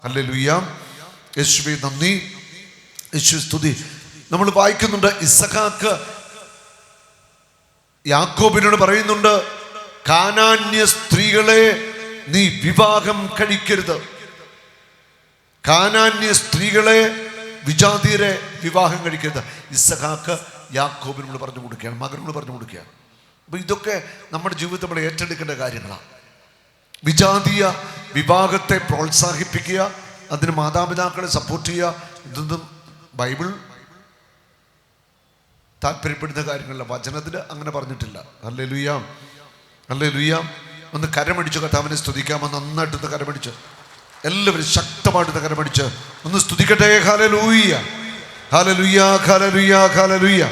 Hallelujah. യേശുവേ നന്ദി, യേശുവേ സ്തുതി. നമ്മൾ വായിക്കുന്നുണ്ട്, ഇസഹാക്ക് യാക്കോബിനോട് പറയുന്നുണ്ട്, കാനാന്യ സ്ത്രീകളെ നീ വിവാഹം കഴിക്കരുത്. കാനാന്യ സ്ത്രീകളെ, വിജാതിയരെ വിവാഹം കഴിക്കരുത്. ഇസഹാക്ക് യാക്കോബിനോട് പറഞ്ഞു കൊടുക്കുകയാണ്, മകനോട് പറഞ്ഞു കൊടുക്കുകയാണ്. അപ്പോൾ ഇതൊക്കെ നമ്മുടെ ജീവിതത്തിൽ നമ്മൾ ഏറ്റെടുക്കേണ്ട കാര്യങ്ങളാണ്. വിജാതീയ വിവാഹത്തെ പ്രോത്സാഹിപ്പിക്കുക, അതിന് മാതാപിതാക്കളെ സപ്പോർട്ട് ചെയ്യുക, ഇതൊന്നും ബൈബിൾ താല്പര്യപ്പെടുന്ന കാര്യങ്ങളല്ല. വചനത്തിൽ അങ്ങനെ പറഞ്ഞിട്ടില്ല. Hallelujah, hallelujah. ഒന്ന് കരമടിച്ചു കർത്താവിനെ സ്തുതിക്കാമോ? നന്നായിട്ടൊന്ന് കരമടിച്ച്, എല്ലാവരും ശക്തമായിട്ടൊന്ന് കരമടിച്ച് ഒന്ന് സ്തുതിക്കട്ടെ. ഹല്ലേലൂയ, ഹല്ലേലൂയ, ഹല്ലേലൂയ, ഹല്ലേലൂയ.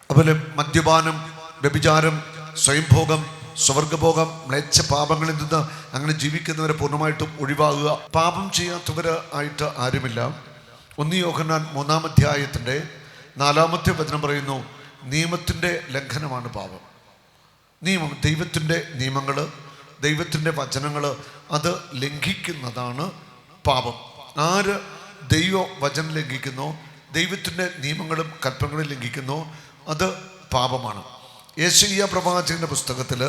അതുപോലെ മദ്യപാനം, വ്യഭിചാരം, സ്വയംഭോഗം, സ്വർഗഭോഗം, മ്ലേച്ഛ പാപങ്ങളിൽ നിന്ന് അങ്ങനെ ജീവിക്കുന്നവരെ പൂർണ്ണമായിട്ടും ഒഴിവാകുക. പാപം ചെയ്യാത്തവർ ആയിട്ട് ആരുമില്ല. 1 യോഹന്നാൻ 3-ാം അധ്യായത്തിൻ്റെ 4-ാമത്തെ വചനം പറയുന്നു, നിയമത്തിൻ്റെ ലംഘനമാണ് പാപം. നിയമം, ദൈവത്തിൻ്റെ നിയമങ്ങൾ, ദൈവത്തിൻ്റെ വചനങ്ങൾ, അത് ലംഘിക്കുന്നതാണ് പാപം. ആര് ദൈവ വചനം ലംഘിക്കുന്നോ, ദൈവത്തിൻ്റെ നിയമങ്ങളും കൽപ്പനകളും ലംഘിക്കുന്നോ, അത് പാപമാണ്. യെശയ്യാ പ്രവാചകന്റെ പുസ്തകത്തിൽ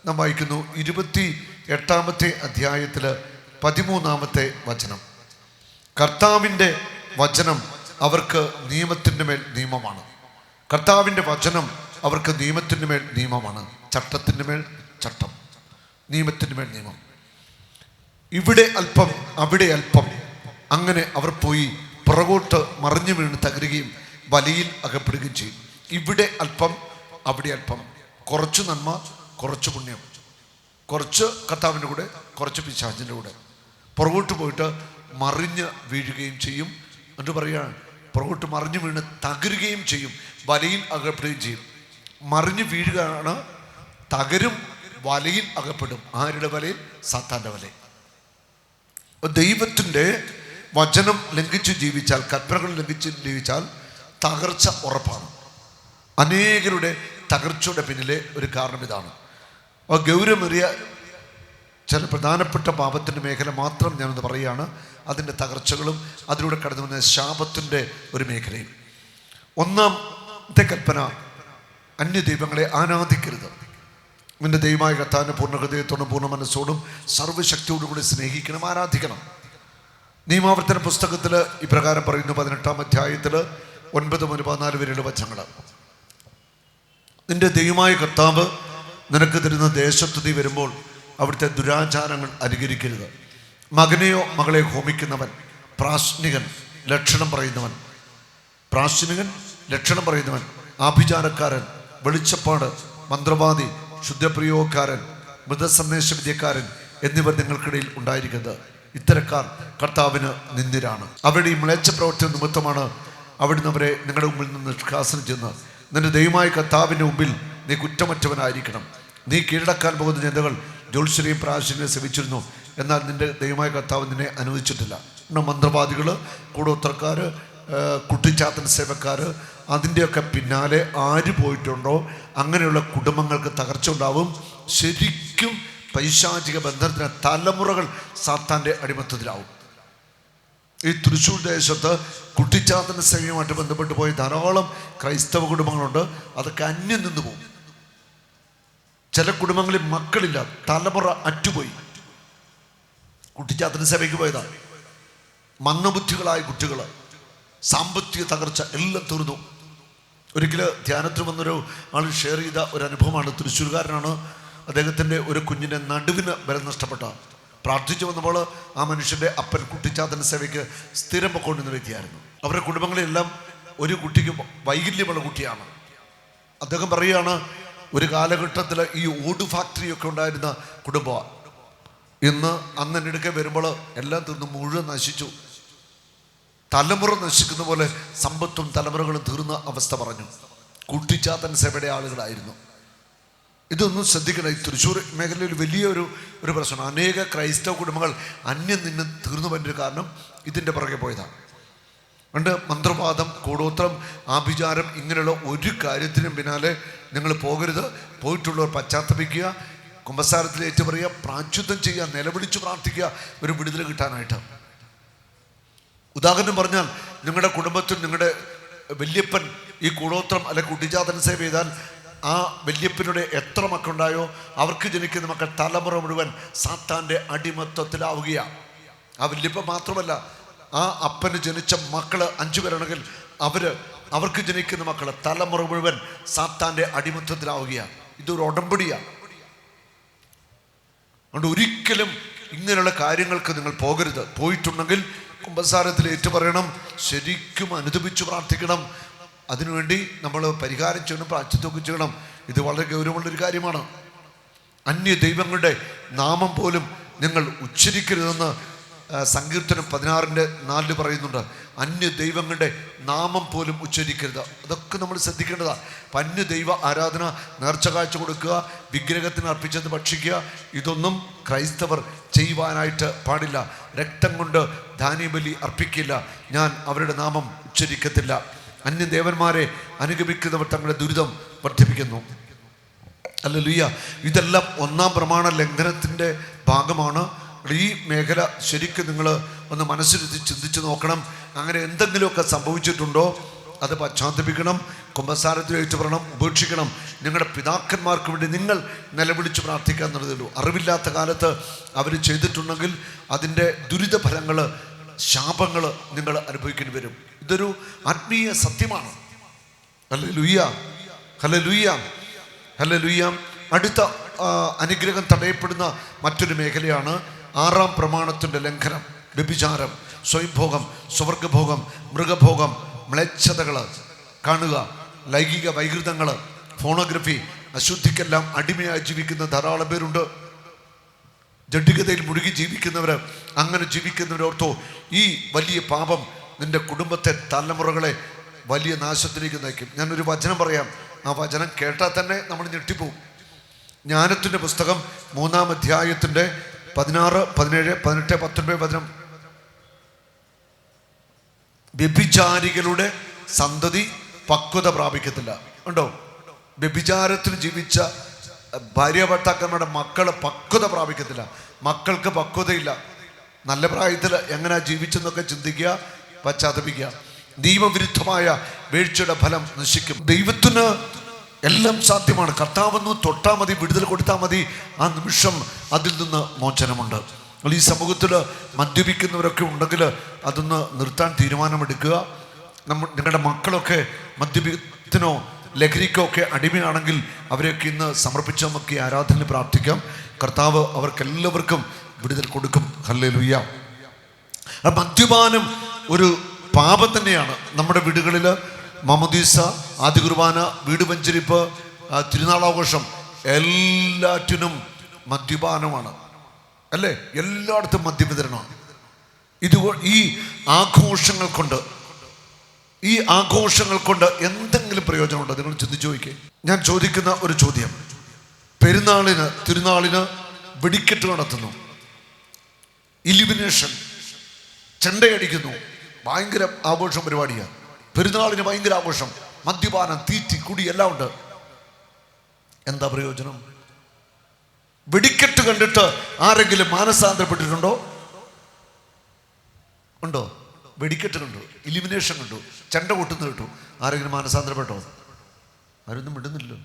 നാം വായിക്കുന്നു, 28-ാമത്തെ അധ്യായത്തിൽ 13-ാമത്തെ വചനം, കർത്താവിൻ്റെ വചനം അവർക്ക് നിയമത്തിൻ്റെ മേൽ നിയമമാണ്. കർത്താവിൻ്റെ വചനം അവർക്ക് നിയമത്തിൻ്റെ മേൽ നിയമമാണ്. ചട്ടത്തിൻ്റെ മേൽ ചട്ടം, നിയമത്തിൻ്റെ മേൽ നിയമം. ഇവിടെ അല്പം അവിടെ അല്പം, അങ്ങനെ അവർ പോയി പുറകോട്ട് മറിഞ്ഞു വീണ് തകരുകയും വലയിൽ അകപ്പെടുകയും ചെയ്യും. ഇവിടെ അല്പം അവിടെ അല്പം, കുറച്ച് നന്മ കുറച്ച് പുണ്യം, കുറച്ച് കർത്താവിൻ്റെ കൂടെ കുറച്ച് പിശാചിൻ്റെ കൂടെ, പുറകോട്ട് പോയിട്ട് മറിഞ്ഞ് വീഴുകയും ചെയ്യും. എന്നിട്ട് പറയുകയാണ്, പുറകോട്ട് മറിഞ്ഞു വീണ് തകരുകയും ചെയ്യും, വലയിൽ അകപ്പെടുകയും ചെയ്യും. മറിഞ്ഞു വീഴുകയാണ്, തകരും, വലയിൽ അകപ്പെടും. ആരുടെ വലയിൽ? സാത്താൻ്റെ വലയിൽ. ദൈവത്തിൻ്റെ വചനം ലംഘിച്ച് ജീവിച്ചാൽ, കൽപ്പനകൾ ലംഘിച്ച് ജീവിച്ചാൽ തകർച്ച ഉറപ്പാണ്. അനേകരുടെ തകർച്ചയുടെ പിന്നിലെ ഒരു കാരണം ഇതാണ്. ഗൗരവമേറിയ ചില പ്രധാനപ്പെട്ട പാപത്തിൻ്റെ മേഖല മാത്രം ഞാനൊന്ന് പറയുകയാണ്. അതിൻ്റെ തകർച്ചകളും അതിലൂടെ കടന്നു വന്ന ശാപത്തിൻ്റെ ഒരു മേഖലയും. 1-ാമത്തെ കൽപ്പന, അന്യദൈവങ്ങളെ ആരാധിക്കരുത്. നിന്റെ ദൈവമായ കർത്താവിനെ പൂർണ്ണ ഹൃദയത്തോടും പൂർണ്ണ മനസ്സോടും സർവ്വശക്തിയോടും കൂടി സ്നേഹിക്കണം, ആരാധിക്കണം. നിയമാവർത്തന പുസ്തകത്തിൽ ഇപ്രകാരം പറയുന്നു, 18-ാം അധ്യായത്തിൽ 9-14 വരെയുള്ള വചനങ്ങൾ, നിന്റെ ദൈവമായ കർത്താവ് നിനക്ക് തരുന്ന ദേശത്ത് നീ വരുമ്പോൾ അവിടുത്തെ ദുരാചാരങ്ങൾ അനുകരിക്കരുത്. മകനെയോ മകളെ ഹോമിക്കുന്നവൻ, പ്രാശ്നികൻ, ലക്ഷണം പറയുന്നവൻ, പ്രാശ്നികൻ, ലക്ഷണം പറയുന്നവൻ, ആഭിചാരക്കാരൻ, വെളിച്ചപ്പാട്, മന്ത്രവാദി, ശുദ്ധപ്രിയോക്കാരൻ, മൃതസന്ദേശ വിദ്യക്കാരൻ എന്നിവർ നിങ്ങൾക്കിടയിൽ ഉണ്ടായിരിക്കുന്നത്. ഇത്തരക്കാർ കർത്താവിന് നിന്ദ്യരാണ്. അവരുടെ ഈ മ്ലേച്ഛ പ്രവർത്തന നിമിത്തമാണ് അവിടുന്ന് അവരെ നിങ്ങളുടെ മുമ്പിൽ നിന്ന് നിഷ്കാസനം ചെയ്യുന്നത്. നിന്റെ ദൈവമായ കർത്താവിൻ്റെ മുമ്പിൽ നീ കുറ്റമറ്റവനായിരിക്കണം. നീ കീഴടക്കാൻ പോകുന്ന ജനതകൾ ജ്യോത്സ്യരെയും പ്രാശിനെയും സേവിച്ചിരുന്നു, എന്നാൽ നിന്റെ ദൈവമായ കർത്താവ് നിന്നെ അനുവദിച്ചിട്ടില്ല. മന്ത്രവാദികൾ, കൂടോത്രക്കാർ, കുട്ടിച്ചാത്തൻ സേവക്കാർ, അതിൻ്റെയൊക്കെ പിന്നാലെ ആര് പോയിട്ടുണ്ടോ അങ്ങനെയുള്ള കുടുംബങ്ങൾക്ക് തകർച്ച ഉണ്ടാവും. ശരിക്കും പൈശാചിക ബന്ധനത്തിന് തലമുറകൾ സാത്താൻ്റെ അടിമത്തത്തിലാവും. ഈ തൃശ്ശൂർ ദേശത്ത് കുട്ടിച്ചാത്തൻ സേവയുമായിട്ട് ബന്ധപ്പെട്ട് പോയ ധാരാളം ക്രൈസ്തവ കുടുംബങ്ങളുണ്ട്. അതൊക്കെ അന്യം നിന്ന് പോകും. ചില കുടുംബങ്ങളിൽ മക്കളില്ല, തലമുറ അറ്റുപോയി. കുട്ടിച്ചാത്തൻ സേവയ്ക്ക് പോയതാണ്. മന്ദബുദ്ധികളായ കുട്ടികൾ, സാമ്പത്തിക തകർച്ച, എല്ലാം തീർന്നു. ഒരിക്കൽ ധ്യാനത്തിൽ വന്നൊരു ആൾ ഷെയർ ചെയ്ത ഒരു അനുഭവമാണ്. തൃശ്ശൂർകാരനാണ്. അദ്ദേഹത്തിൻ്റെ ഒരു കുഞ്ഞിൻ്റെ നടുവിന് ബലം നഷ്ടപ്പെട്ട പ്രാർത്ഥിച്ചു വന്നപ്പോൾ ആ മനുഷ്യൻ്റെ അപ്പൻ കുട്ടിച്ചാത്തൻ സേവയ്ക്ക് സ്ഥിരം പൊക്കൊണ്ടിരുന്ന വ്യക്തിയായിരുന്നു. അവരുടെ കുടുംബങ്ങളെല്ലാം ഒരു കുട്ടിക്ക് വൈകല്യമുള്ള കുട്ടിയാണ്. അദ്ദേഹം പറയുകയാണ്, ഒരു കാലഘട്ടത്തിൽ ഈ ഓട് ഫാക്ടറിയൊക്കെ ഉണ്ടായിരുന്ന കുടുംബമാണ്. ഇന്ന് അന്നെടുക്കെ വരുമ്പോൾ എല്ലാം തീർന്നു, മുഴുവൻ നശിച്ചു. തലമുറ നശിക്കുന്ന പോലെ സമ്പത്തും തലമുറകളും തീർന്ന അവസ്ഥ പറഞ്ഞു. കുട്ടിച്ചാത്തൻ സേവയുടെ ആളുകളായിരുന്നു. ഇതൊന്നും ശ്രദ്ധിക്കണം. ഈ തൃശ്ശൂർ മേഖലയിൽ വലിയൊരു പ്രശ്നമാണ്. അനേക ക്രൈസ്തവ കുടുംബങ്ങൾ അന്യം നിന്ന് തീർന്നു വരുന്നൊരു കാരണം ഇതിൻ്റെ പുറകെ പോയതാണ്. അതുകൊണ്ട് മന്ത്രവാദം, കൂടോത്രം, ആഭിചാരം, ഇങ്ങനെയുള്ള ഒരു കാര്യത്തിനും പിന്നാലെ നിങ്ങൾ പോകരുത്. പോയിട്ടുള്ളവർ പശ്ചാത്തപിക്കുക. കുമ്പസാരത്തിൽ ഏറ്റു പറയുക, പ്രായശ്ചിത്തം ചെയ്യുക, നിലവിളിച്ച് പ്രാർത്ഥിക്കുക ഒരു വിടുതൽ കിട്ടാനായിട്ട്. ഉദാഹരണം പറഞ്ഞാൽ, നിങ്ങളുടെ കുടുംബത്തിൽ നിങ്ങളുടെ വല്യപ്പൻ ഈ കൂടോത്രം അല്ലെ കുട്ടിജാതന സേവ ചെയ്താൽ ആ വല്യപ്പനുടെ എത്ര മക്കളുണ്ടായോ അവർക്ക് ജനിക്കുന്ന മക്കൾ തലമുറ മുഴുവൻ സാത്താൻ്റെ അടിമത്തത്തിലാവുകയാണ്. ആ വല്യപ്പൻ മാത്രമല്ല, ആ അപ്പന് ജനിച്ച മക്കള് 5 പേരാണെങ്കിൽ അവർക്ക് ജനിക്കുന്ന മക്കള് തലമുറ മുഴുവൻ സാത്താൻ്റെ അടിമത്തത്തിലാവുകയാണ്. ഇതൊരു ഉടമ്പടിയാണ്. അതുകൊണ്ട് ഒരിക്കലും ഇങ്ങനെയുള്ള കാര്യങ്ങൾക്ക് നിങ്ങൾ പോകരുത്. പോയിട്ടുണ്ടെങ്കിൽ കുമ്പസാരത്തിൽ ഏറ്റു പറയണം, ശരിക്കും അനുദപിച്ച് പ്രാർത്ഥിക്കണം. അതിനുവേണ്ടി നമ്മൾ പരിഹാരം ചെയ്യണം, പ്രായശ്ചിത്തമൊക്കെ ചെയ്യണം. ഇത് വളരെ ഗൗരവമുള്ളൊരു കാര്യമാണ്. അന്യ ദൈവങ്ങളുടെ നാമം പോലും നിങ്ങൾ ഉച്ചരിക്കരുതെന്ന് സങ്കീർത്തനം 16:4 പറയുന്നുണ്ട്. അന്യ ദൈവങ്ങളുടെ നാമം പോലും ഉച്ചരിക്കരുത്. അതൊക്കെ നമ്മൾ ശ്രദ്ധിക്കേണ്ടതാണ്. അപ്പം അന്യ ദൈവ ആരാധന, നേർച്ച കാഴ്ച കൊടുക്കുക, വിഗ്രഹത്തിന് അർപ്പിച്ചത് ഭക്ഷിക്കുക, ഇതൊന്നും ക്രൈസ്തവർ ചെയ്യുവാനായിട്ട് പാടില്ല. രക്തം കൊണ്ട് ധാന്യബലി അർപ്പിക്കില്ല. ഞാൻ അവരുടെ നാമം ഉച്ചരിക്കത്തില്ല. അന്യദേവന്മാരെ അനുഗമിക്കുന്നവർ തങ്ങളുടെ ദുരിതം വർദ്ധിപ്പിക്കുന്നു. ഹല്ലേലൂയ. ഇതെല്ലാം 1-ാം പ്രമാണ ലംഘനത്തിൻ്റെ ഭാഗമാണ്. ഈ മേഖല ശരിക്കും നിങ്ങൾ ഒന്ന് മനസ്സിരുത്തി ചിന്തിച്ച് നോക്കണം. അങ്ങനെ എന്തെങ്കിലുമൊക്കെ സംഭവിച്ചിട്ടുണ്ടോ അത് പശ്ചാത്തപിക്കണം, കുമ്പസാരത്തിൽ ഏറ്റുപറയണം, ഉപേക്ഷിക്കണം. നിങ്ങളുടെ പിതാക്കന്മാർക്ക് വേണ്ടി നിങ്ങൾ നിലവിളിച്ച് പ്രാർത്ഥിക്കുക എന്നുള്ളതേ ഉള്ളൂ. അറിവില്ലാത്ത കാലത്ത് അവർ ചെയ്തിട്ടുണ്ടെങ്കിൽ അതിൻ്റെ ദുരിതഫലങ്ങൾ, ശാപങ്ങൾ നിങ്ങൾ അനുഭവിക്കേണ്ടി വരും. ഇതൊരു ആത്മീയ സത്യമാണ്. ഹല്ലേലൂയ, ഹല്ലേലൂയ, ഹല്ലേലൂയ. അടുത്ത അനുഗ്രഹം തടയപ്പെടുന്ന മറ്റൊരു മേഖലയാണ് 6-ാം പ്രമാണത്തിൻ്റെ ലംഘനം. വ്യഭിചാരം, സ്വയംഭോഗം, സ്വർഗഭോഗം, മൃഗഭോഗം, മ്ലേച്ഛതകൾ കാണുക, ലൈംഗിക വൈകൃതങ്ങൾ, ഫോണോഗ്രഫി, അശുദ്ധിക്കെല്ലാം അടിമയായി ജീവിക്കുന്ന ധാരാളം പേരുണ്ട്. ജഡികതയിൽ മുഴുകി ജീവിക്കുന്നവർ, അങ്ങനെ ജീവിക്കുന്നവരോർത്തോ ഈ വലിയ പാപം നിന്റെ കുടുംബത്തെ, തലമുറകളെ വലിയ നാശത്തിലേക്ക് നയിക്കും. ഞാനൊരു വചനം പറയാം. ആ വചനം കേട്ടാൽ തന്നെ നമ്മൾ ഞെട്ടിപ്പോവും. ജ്ഞാനത്തിൻ്റെ പുസ്തകം 3-ാം അധ്യായത്തിൻ്റെ 16, 17, 18, 19 വചനം. വ്യഭിചാരികളുടെ സന്തതി പക്വത പ്രാപിക്കത്തില്ല. ഉണ്ടോ? വ്യഭിചാരത്തിൽ ജീവിച്ച ഭാര്യ ഭർത്താക്കന്മാരുടെ മക്കൾ പക്വത പ്രാപിക്കത്തില്ല. മക്കൾക്ക് പക്വതയില്ല. നല്ല പ്രായത്തിൽ എങ്ങനെയാ ജീവിച്ചെന്നൊക്കെ ചിന്തിക്കുക, പശ്ചാത്തപിക്കുക. നിയമവിരുദ്ധമായ വീഴ്ചയുടെ ഫലം നശിക്കും. ദൈവത്തിന് എല്ലാം സാധ്യമാണ്. കർത്താവെന്ന് തൊട്ടാൽ മതി, വിടുതൽ കൊടുത്താൽ മതി. ആ നിമിഷം അതിൽ നിന്ന് മോചനമുണ്ട്. ഈ സമൂഹത്തിൽ മദ്യപിക്കുന്നവരൊക്കെ ഉണ്ടെങ്കിൽ അതൊന്ന് നിർത്താൻ തീരുമാനമെടുക്കുക. നിങ്ങളുടെ മക്കളൊക്കെ മദ്യപത്തിനോ ലഹരിക്കോ ഒക്കെ അടിമയാണെങ്കിൽ അവരെയൊക്കെ ഇന്ന് സമർപ്പിച്ച് നമുക്ക് ഈ ആരാധനയിൽ പ്രാർത്ഥിക്കാം. കർത്താവ് അവർക്കെല്ലാവർക്കും വിടുതൽ കൊടുക്കും. ഹല്ലേലൂയ. മദ്യപാനം ഒരു പാപം തന്നെയാണ്. നമ്മുടെ വീടുകളിൽ മാമോദീസ, ആദ്യ കുർബാന, വീട് വെഞ്ചരിപ്പ്, തിരുനാളാഘോഷം, എല്ലാറ്റിനും മദ്യപാനമാണ് അല്ലേ? എല്ലായിടത്തും മദ്യവിതരണമാണ്. ഈ ആഘോഷങ്ങൾ കൊണ്ട് എന്തെങ്കിലും പ്രയോജനമുണ്ടോ? നിങ്ങൾ ചിന്തിച്ചു നോക്കിയേ. ഞാൻ ചോദിക്കുന്ന ഒരു ചോദ്യം, തിരുനാളിന് വെടിക്കെട്ട് നടത്തുന്നു, ഇലുമിനേഷൻ, ചെണ്ടയടിക്കുന്നു, ഭയങ്കര ആഘോഷം പരിപാടിയാണ്. പെരുന്നാളിന് ഭയങ്കര ആഘോഷം, മദ്യപാനം, തീറ്റി, കുടി എല്ലാം ഉണ്ട്. എന്താ പ്രയോജനം? വെടിക്കെട്ട് കണ്ടിട്ട് ആരെങ്കിലും മാനസാന്തരപ്പെട്ടിട്ടുണ്ടോ? ഉണ്ടോ? വെടിക്കെട്ട് കണ്ടു, ഇലിമിനേഷൻ കണ്ടു, ചെണ്ട കൊട്ടുന്ന കേട്ടു, ആരെങ്കിലും മാനസാന്തരപ്പെട്ടോ? ആരൊന്നും വിടുന്നില്ലല്ലോ.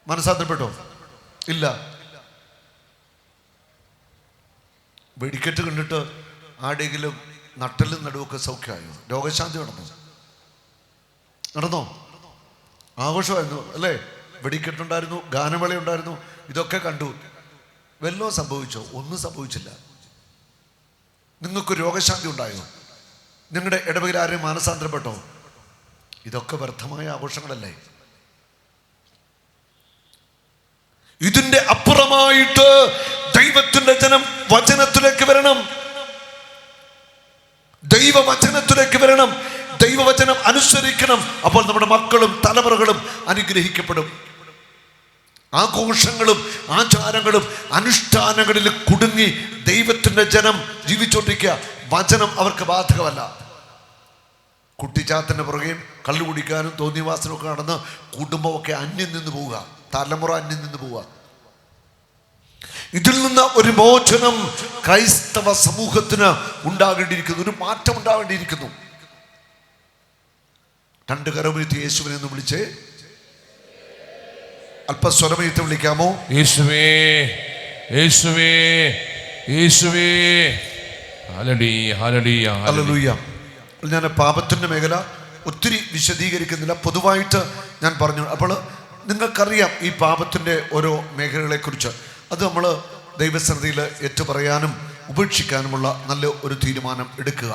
മാനസാന്തരപ്പെട്ടോ? ഇല്ല. വെടിക്കെട്ട് കണ്ടിട്ട് ആരെങ്കിലും നട്ടലും നടുവൊക്കെ സൗഖ്യമായോ? രോഗശാന്തി നടന്നോ? ആഘോഷമായിരുന്നു അല്ലേ? വെടിക്കെട്ടുണ്ടായിരുന്നു, ഗാനമേള ഉണ്ടായിരുന്നു, ഇതൊക്കെ കണ്ടു. വല്ലതും സംഭവിച്ചോ? ഒന്നും സംഭവിച്ചില്ല. നിങ്ങൾക്ക് രോഗശാന്തി ഉണ്ടായോ? നിങ്ങളുടെ ഇടവകയിൽ ആരെയും മാനസാന്തരപ്പെട്ടോ? ഇതൊക്കെ വ്യർത്ഥമായ ആഘോഷങ്ങളല്ലേ? ഇതിന്റെ അപ്പുറമായിട്ട് ദൈവത്തിന്റെ ജനം വചനത്തിലേക്ക് വരണം. ദൈവവചനത്തിലേക്ക് വരണം. ദൈവവചനം അനുസരിക്കണം. അപ്പോൾ നമ്മുടെ മക്കളും തലമുറകളും അനുഗ്രഹിക്കപ്പെടും. ആഘോഷങ്ങളും ആചാരങ്ങളും അനുഷ്ഠാനങ്ങളിൽ കുടുങ്ങി ദൈവത്തിന്റെ ജനം ജീവിച്ചോണ്ടിരിക്കുക. വചനം അവർക്ക് ബാധകമല്ല. കുട്ടിച്ചാത്തന്റെ പുറകെയും കള്ളു കുടിക്കാനും തോന്നിവാസനമൊക്കെ നടന്ന് കുടുംബമൊക്കെ അന്യം നിന്ന് പോവുക, തലമുറ അന്യം നിന്ന് പോവുക. ഇതിൽ നിന്ന് ഒരു മോചനം ക്രൈസ്തവ സമൂഹത്തിന് ഉണ്ടാകേണ്ടിയിരിക്കുന്നു, ഒരു മാറ്റം ഉണ്ടാകേണ്ടിയിരിക്കുന്നു. രണ്ട് കരമുയർത്തി യേശുവിനെ ഒന്ന് വിളിച്ചേ. അല്പസ്വരമയത്ത് വിളിക്കാമോ? യേശുവേ, യേശുവേ, യേശുവേ. ഹല്ലേലൂയ. ഞാൻ പാപത്തിൻ്റെ മേഖല ഒത്തിരി വിശദീകരിക്കുന്നില്ല, പൊതുവായിട്ട് ഞാൻ പറഞ്ഞു. അപ്പോൾ നിങ്ങൾക്കറിയാം ഈ പാപത്തിൻ്റെ ഓരോ മേഖലകളെക്കുറിച്ച്. അത് നമ്മൾ ദൈവസന്നിധിയിൽ ഏറ്റുപറയാനും ഉപേക്ഷിക്കാനുമുള്ള നല്ല ഒരു തീരുമാനം എടുക്കുക.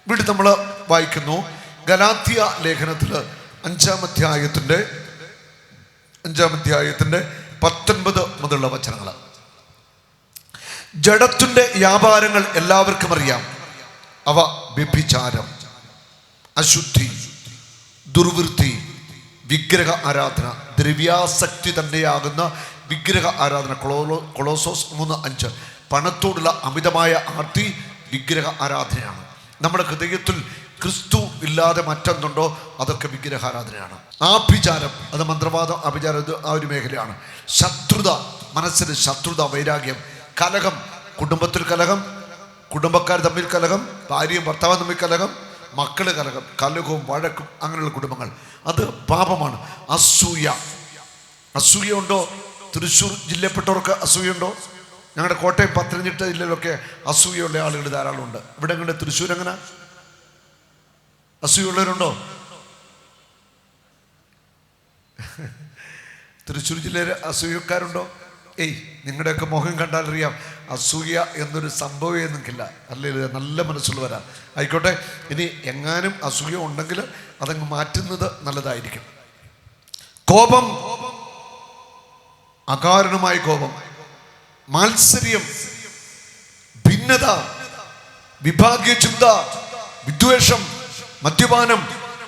ഇവിടെ നമ്മൾ വായിക്കുന്നു ഗലാത്യ ലേഖനത്തിൽ 5-ാം അധ്യായത്തിൻ്റെ 19 മുതലുള്ള വചനങ്ങൾ. ജഡത്തിൻ്റെ വ്യാപാരങ്ങൾ എല്ലാവർക്കും അറിയാം. അവ വ്യഭിചാരം, അശുദ്ധി, ദുർവൃത്തി, വിഗ്രഹ ആരാധന, ദ്രവ്യാസക്തി തന്നെയാകുന്ന വിഗ്രഹ ആരാധന. കൊളോസോസ് 3:5. പണത്തോടുള്ള അമിതമായ ആർത്തി വിഗ്രഹ ആരാധനയാണ്. നമ്മുടെ ഹൃദയത്തിൽ ക്രിസ്തു ഇല്ലാതെ മറ്റൊന്നുണ്ടോ അതൊക്കെ വിഗ്രഹാരാധനയാണ്. ആഭിചാരം, അത് മന്ത്രവാദം, ആഭിചാരം, ഇത് ആ ഒരു മേഖലയാണ്. ശത്രുത, മനസ്സിന് ശത്രുത, വൈരാഗ്യം, കലഹം, കുടുംബത്തിൽ കലഹം, കുടുംബക്കാർ തമ്മിൽ കലഹം, ഭാര്യയും ഭർത്താവും തമ്മിൽ കലഹം, മക്കൾ കലഹം, കലഹവും വഴക്കും, അങ്ങനെയുള്ള കുടുംബങ്ങൾ, അത് പാപമാണ്. അസൂയ, അസൂയ ഉണ്ടോ? തൃശ്ശൂർ ജില്ലയിൽപ്പെട്ടവർക്ക് അസൂയുണ്ടോ? ഞങ്ങളുടെ കോട്ടയം പത്തനംതിട്ട ജില്ലയിലൊക്കെ അസൂയുള്ള ആളുകൾ ധാരാളമുണ്ട്. ഇവിടെ എങ്ങനെ? തൃശ്ശൂർ എങ്ങനെ? അസൂയുള്ളവരുണ്ടോ? തൃശ്ശൂർ ജില്ലയിൽ അസൂയക്കാരുണ്ടോ? നിങ്ങളുടെയൊക്കെ മുഖം കണ്ടാൽ അറിയാം അസൂയ എന്നൊരു സംഭവമേ നിങ്ങൾക്കില്ല. അല്ലേ? നല്ല മനസ്സുള്ളവരാ. ആയിക്കോട്ടെ. ഇനി എങ്ങാനും അസൂയ ഉണ്ടെങ്കിൽ അതങ്ങ് മാറ്റുന്നത് നല്ലതായിരിക്കും. കോപം, അകാരണമായ കോപം, മാത്സര്യം, ഭിന്നത, വിഭാഗീയ ചിന്ത, വിദ്വേഷം, മദ്യപാനം,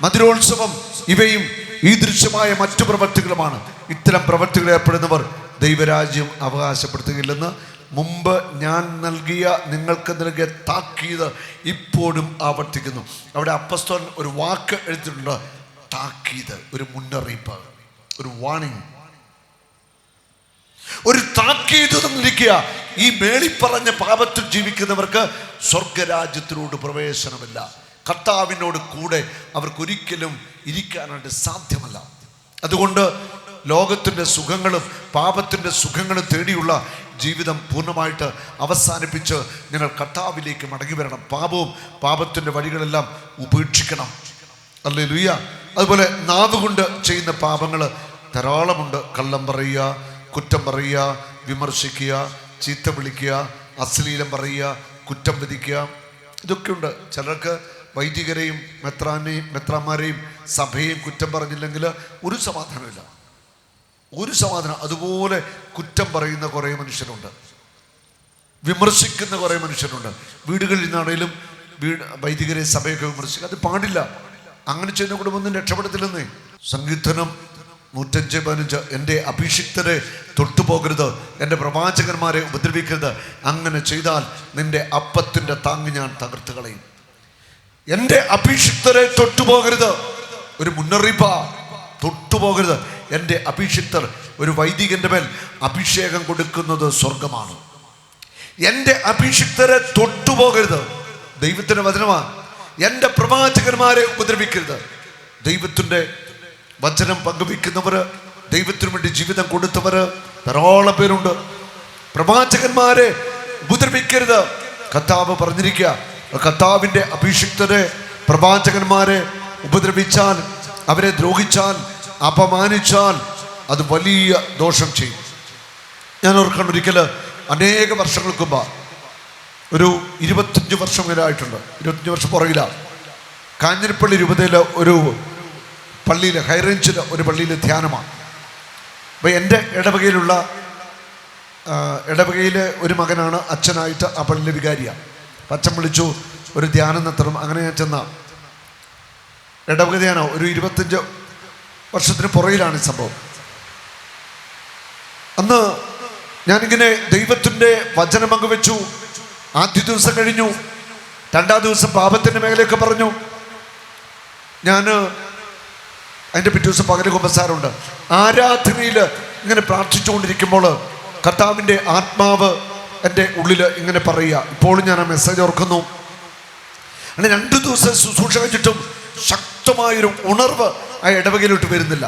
മധുരോത്സവം, ഇവയും ഈ ദൃശ്യമായ മറ്റു പ്രവൃത്തികളുമാണ്. ഇത്തരം പ്രവൃത്തികൾ ഏർപ്പെടുന്നവർ ദൈവരാജ്യം അവകാശപ്പെടുത്തുകയില്ലെന്ന് മുമ്പ് ഞാൻ നിങ്ങൾക്ക് നൽകിയ താക്കീത് ഇപ്പോഴും ആവർത്തിക്കുന്നു. അവിടെ അപ്പസ്തോലൻ ഒരു വാക്ക് എഴുതിയിട്ടുണ്ട്, താക്കീത്, ഒരു മുന്നറിയിപ്പ്, ഒരു വാണിംഗ്, ഒരു താക്കീത് തന്നിരിക്കുക. ഈ മേളിപ്പറഞ്ഞ പാപത്തിൽ ജീവിക്കുന്നവർക്ക് സ്വർഗരാജ്യത്തിനോട് പ്രവേശനമില്ല. കർത്താവിനോട് കൂടെ അവർക്കൊരിക്കലും ഇരിക്കാനായിട്ട് സാധ്യമല്ല. അതുകൊണ്ട് ലോകത്തിൻ്റെ സുഖങ്ങളും പാപത്തിൻ്റെ സുഖങ്ങളും തേടിയുള്ള ജീവിതം പൂർണ്ണമായിട്ട് അവസാനിപ്പിച്ച് നിങ്ങൾ കർത്താവിലേക്ക് മടങ്ങി വരണം. പാപവും പാപത്തിൻ്റെ വഴികളെല്ലാം ഉപേക്ഷിക്കണം. ഹല്ലേലൂയ. അതുപോലെ നാവ് കൊണ്ട് ചെയ്യുന്ന പാപങ്ങൾ ധാരാളമുണ്ട്. കള്ളം പറയുക, കുറ്റം പറയുക, വിമർശിക്കുക, ചീത്ത വിളിക്കുക, അശ്ലീലം പറയുക, കുറ്റം വിധിക്കുക, ഇതൊക്കെയുണ്ട്. ചിലർക്ക് വൈദികരെയും മെത്രാന്മാരെയും സഭയെയും കുറ്റം പറഞ്ഞില്ലെങ്കിൽ ഒരു സമാധാനമില്ല, ഒരു സമാധാനം. അതുപോലെ കുറ്റം പറയുന്ന കുറേ മനുഷ്യരുണ്ട്, വിമർശിക്കുന്ന കുറേ മനുഷ്യരുണ്ട്. വീടുകളിൽ നിന്നാണേലും വൈദികരെ സഭയൊക്കെ വിമർശിക്കുക, അത് പാടില്ല. അങ്ങനെ ചെയ്യുന്ന കുടുംബമൊന്നും രക്ഷപ്പെടത്തില്ലെന്നേ. സങ്കീർത്തനം 105:15 എൻ്റെ അഭിഷിക്തരെ തൊട്ടുപോകരുത്, എൻ്റെ പ്രവാചകന്മാരെ ഉപദ്രവിക്കരുത്. അങ്ങനെ ചെയ്താൽ നിന്റെ അപ്പത്തിൻ്റെ താങ്ങ് ഞാൻ തകർത്ത് കളയും. എൻ്റെ അഭിഷിക്തരെ തൊട്ടുപോകരുത്, ഒരു മുന്നറിയിപ്പാ. തൊട്ടുപോകരുത്. എൻ്റെ അഭിഷിക്തർ, ഒരു വൈദികന്റെ മേൽ അഭിഷേകം കൊടുക്കുന്നത് സ്വർഗമാണ്. എൻ്റെ അഭിഷിക്തരെ തൊട്ടുപോകരുത്, ദൈവത്തിൻ്റെ വചനമാണ്. എൻ്റെ പ്രവാചകന്മാരെ ഉപദ്രവിക്കരുത്. ദൈവത്തിൻ്റെ വചനം പങ്കുവയ്ക്കുന്നവർ, ദൈവത്തിനു വേണ്ടി ജീവിതം കൊടുത്തവർ ധാരാളം പേരുണ്ട്. പ്രവാചകന്മാരെ ഉപദ്രവിക്കരുത്. കർത്താവ് പറഞ്ഞിരിക്കുക, കർത്താവിൻ്റെ അഭിഷിക്തരെ, പ്രവാചകന്മാരെ ഉപദ്രവിച്ചാൽ, അവരെ ദ്രോഹിച്ചാൽ, അപമാനിച്ചാൽ അത് വലിയ ദോഷം ചെയ്യും. ഞാൻ ഓർക്കണം, ഒരിക്കൽ അനേക വർഷങ്ങൾക്ക് മുമ്പ്, ഒരു 25 വർഷം വരെ ആയിട്ടുണ്ട്, 25 വർഷം പുറകില, കാഞ്ഞിരപ്പള്ളി രൂപതയിലെ ഒരു പള്ളിയിൽ, ഹൈറേഞ്ചിൽ ഒരു പള്ളിയിൽ ധ്യാനമാണ്. അപ്പോൾ എൻ്റെ ഇടവകയിലെ ഒരു മകനാണ് അച്ഛനായിട്ട് ആ പള്ളിയിലെ വികാരിയാണ്. അപ്പം അച്ഛൻ വിളിച്ചു, ഒരു ധ്യാനം നടത്തണം. അങ്ങനെ ഞാൻ ചെന്ന ഇടവക ധ്യാനം ഒരു 25 വർഷത്തിന് പുറകിലാണ് ഈ സംഭവം. അന്ന് ഞാനിങ്ങനെ ദൈവത്തിൻ്റെ വചനം പങ്കുവെച്ചു. ആദ്യ ദിവസം കഴിഞ്ഞു, 2ാം ദിവസം പാപത്തിൻ്റെ മേഖലയൊക്കെ പറഞ്ഞു. ഞാൻ അതിൻ്റെ പിറ്റേ ദിവസം പകല് കുമ്പസാരമുണ്ട്. ആരാധനയിൽ ഇങ്ങനെ പ്രാർത്ഥിച്ചുകൊണ്ടിരിക്കുമ്പോൾ കർത്താവിൻ്റെ ആത്മാവ് എൻ്റെ ഉള്ളിൽ ഇങ്ങനെ പറയുക. ഇപ്പോഴും ഞാൻ ആ മെസ്സേജ് ഓർക്കുന്നു. അങ്ങനെ 2 ദിവസം ശുശ്രൂഷ കഴിഞ്ഞിട്ടും ശക്തമായൊരു ഉണർവ് ആ ഇടവകയിലോട്ട് വരുന്നില്ല.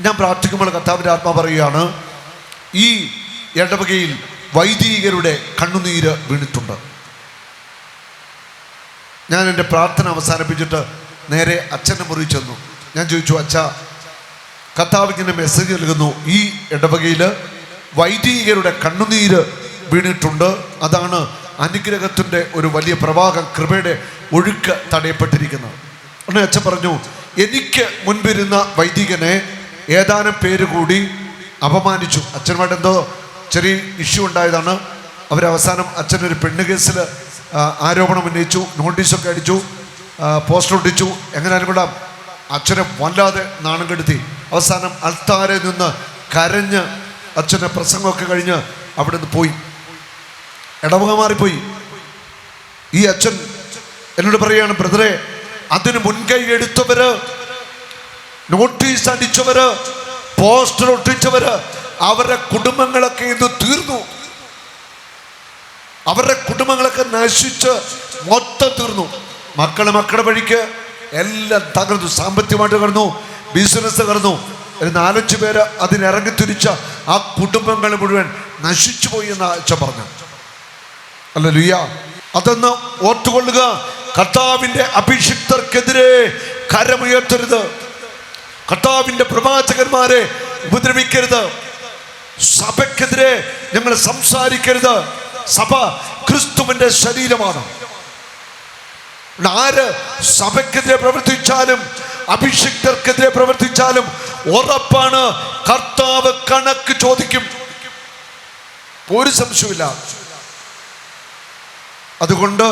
ഞാൻ പ്രാർത്ഥിക്കുമ്പോൾ കർത്താവിൻ്റെ ആത്മാവ് പറയുകയാണ്, ഈ ഇടവകയിൽ വൈദികരുടെ കണ്ണുനീര് വീണിട്ടുണ്ട്. ഞാൻ എൻ്റെ പ്രാർത്ഥന അവസാനിപ്പിച്ചിട്ട് നേരെ അച്ഛൻ്റെ മുറി ചെന്നു. ഞാൻ ചോദിച്ചു, അച്ഛാ, കർത്താവിൻ്റെ മെസ്സേജ് നൽകുന്നു, ഈ ഇടവകയിൽ വൈദികരുടെ കണ്ണുനീര് വീണിട്ടുണ്ട്. അതാണ് അനുഗ്രഹത്തിൻ്റെ ഒരു വലിയ പ്രവാഹം, കൃപയുടെ ഒഴുക്ക് തടയപ്പെട്ടിരിക്കുന്നത്. ഉടനെ അച്ഛൻ പറഞ്ഞു, എനിക്ക് മുൻപിരുന്ന വൈദികനെ ഏതാനും പേര് കൂടി അപമാനിച്ചു. അച്ഛനുമായിട്ട് എന്തോ ചെറിയ ഇഷ്യൂ ഉണ്ടായതാണ്. അവരവസാനം അച്ഛനൊരു പെണ്ണ് കേസിൽ ആരോപണം ഉന്നയിച്ചു, നോട്ടീസൊക്കെ അടിച്ചു, പോസ്റ്റർ ഒട്ടിച്ചു. എങ്ങനെയാലും കൂടെ അച്ഛനെ വല്ലാതെ നാണം കെടുത്തി. അവസാനം അൾത്താരെ നിന്ന് കരഞ്ഞ് അച്ഛനെ പ്രസംഗമൊക്കെ കഴിഞ്ഞ് അവിടെ നിന്ന് പോയി, ഇടവക മാറിപ്പോയി. ഈ അച്ഛൻ എന്നോട് പറയുകയാണ്, ബ്രദറെ, അതിന് മുൻകൈ എടുത്തവര്, നോട്ടീസ് അടിച്ചവര്, പോസ്റ്റർ ഒട്ടിച്ചവര്, അവരുടെ കുടുംബങ്ങളൊക്കെ ഇന്ന് തീർന്നു. അവരുടെ കുടുംബങ്ങളൊക്കെ നശിച്ച് മൊത്തം തീർന്നു. മക്കളുടെ വഴിക്ക് എല്ലാം തകർന്നു, സാമ്പത്തികമായിട്ട് കടന്നു, ബിസിനസ് കടന്നു. 4-5 പേര് അതിനിറങ്ങി തിരിച്ച ആ കുടുംബങ്ങൾ മുഴുവൻ നശിച്ചു പോയി എന്ന് അച്ഛൻ പറഞ്ഞു. ഹല്ലേലൂയ. അതെന്ന് ഓർത്തുകൊള്ളുക. കർത്താവിൻ്റെ അഭിഷിക്തർക്കെതിരെ കരമുയർത്തരുത്. കർത്താവിൻ്റെ പ്രവാചകന്മാരെ ഉപദ്രവിക്കരുത്. സഭയ്ക്കെതിരെ ഞങ്ങൾ സംസാരിക്കരുത്. സഭ ക്രിസ്തുവിൻ്റെ ശരീരമാണ്. ആര് സഭയ്ക്കെതിരെ പ്രവർത്തിച്ചാലും അഭിഷിക്തർക്കെതിരെ പ്രവർത്തിച്ചാലും ഉറപ്പാണ് കർത്താവ് കണക്ക് ചോദിക്കും. ഒരു സംശയമില്ല. അതുകൊണ്ട്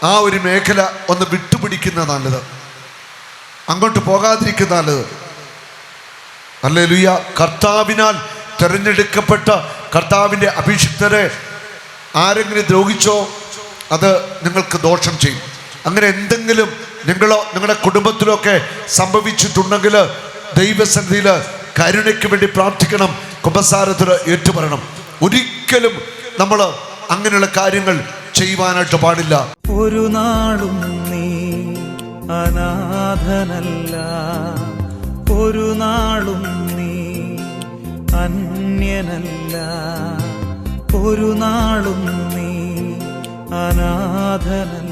ആ ഒരു മേഖല ഒന്ന് വിട്ടുപിടിക്കുന്ന നല്ലത്, അങ്ങോട്ട് പോകാതിരിക്കുന്ന നല്ലത്. ഹല്ലേലൂയ. കർത്താവിനാൽ തിരഞ്ഞെടുക്കപ്പെട്ട കർത്താവിൻ്റെ അഭിഷിക്തരെ ആരെങ്കിലും ദ്രോഹിച്ചോ അത് നിങ്ങൾക്ക് ദോഷം ചെയ്യും. അങ്ങനെ എന്തെങ്കിലും നിങ്ങളോ നിങ്ങളുടെ കുടുംബത്തിലോ ഒക്കെ സംഭവിച്ചിട്ടുണ്ടെങ്കിൽ ദൈവസന്നിധിയിൽ കരുണയ്ക്ക് വേണ്ടി പ്രാർത്ഥിക്കണം, കുമ്പസാരത്തിൽ ഏറ്റുപറയണം. ഒരിക്കലും നമ്മൾ അങ്ങനെയുള്ള കാര്യങ്ങൾ ചെയ്യുവാനായിട്ട് പാടില്ല. ഒരു നാളും നീ അനാഥനല്ല, ഒരു നാളും നീ അന്യനല്ല, ഒരു നാളും നീ അനാഥനല്ല.